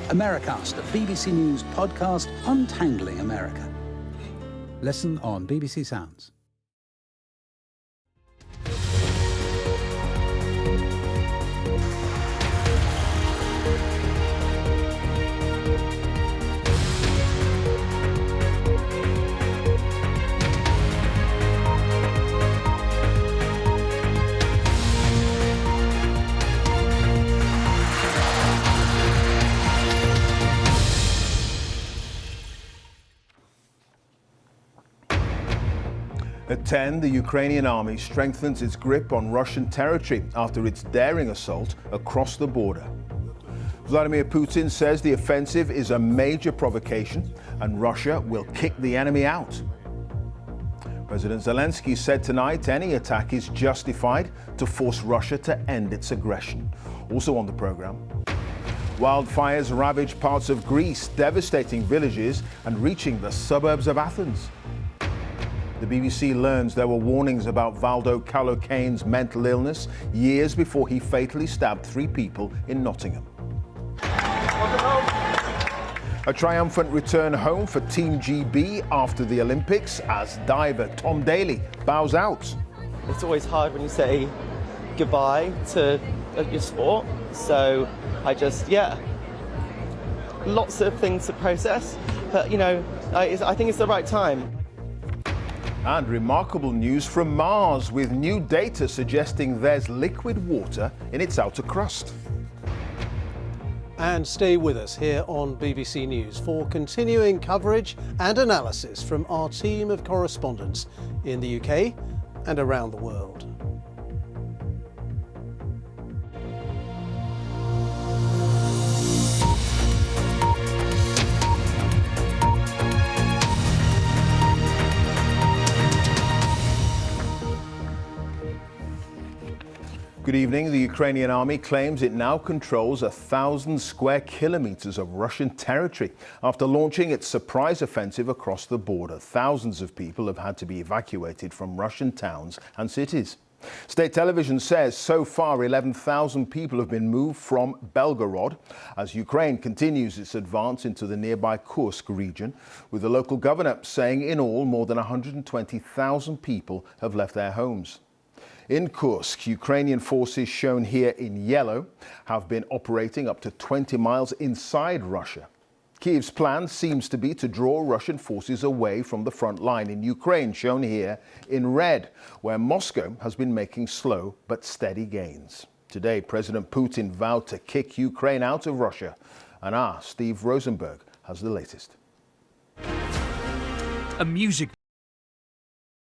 Americast, a BBC News podcast untangling America. Listen on BBC Sounds. At 10, the Ukrainian army strengthens its grip on Russian territory after its daring assault across the border. Vladimir Putin says the offensive is a major provocation and Russia will kick the enemy out. President Zelensky said tonight any attack is justified to force Russia to end its aggression. Also on the program, wildfires ravage parts of Greece, devastating villages and reaching the suburbs of Athens. The BBC learns there were warnings about Valdo Calocane's mental illness years before he fatally stabbed 3 people in Nottingham. A triumphant return home for Team GB after the Olympics as diver Tom Daley bows out. It's always hard when you say goodbye to your sport, so I lots of things to process, but I think it's the right time. And remarkable news from Mars, with new data suggesting there's liquid water in its outer crust. And stay with us here on BBC News for continuing coverage and analysis from our team of correspondents in the UK and around the world. Good evening. The Ukrainian army claims it now controls 1,000 square kilometers of Russian territory after launching its surprise offensive across the border. Thousands of people have had to be evacuated from Russian towns and cities. State television says so far 11,000 people have been moved from Belgorod as Ukraine continues its advance into the nearby Kursk region, with the local governor saying in all more than 120,000 people have left their homes. In Kursk, Ukrainian forces, shown here in yellow, have been operating up to 20 miles inside Russia. Kyiv's plan seems to be to draw Russian forces away from the front line in Ukraine, shown here in red, where Moscow has been making slow but steady gains. Today, President Putin vowed to kick Ukraine out of Russia. And Steve Rosenberg has the latest. A music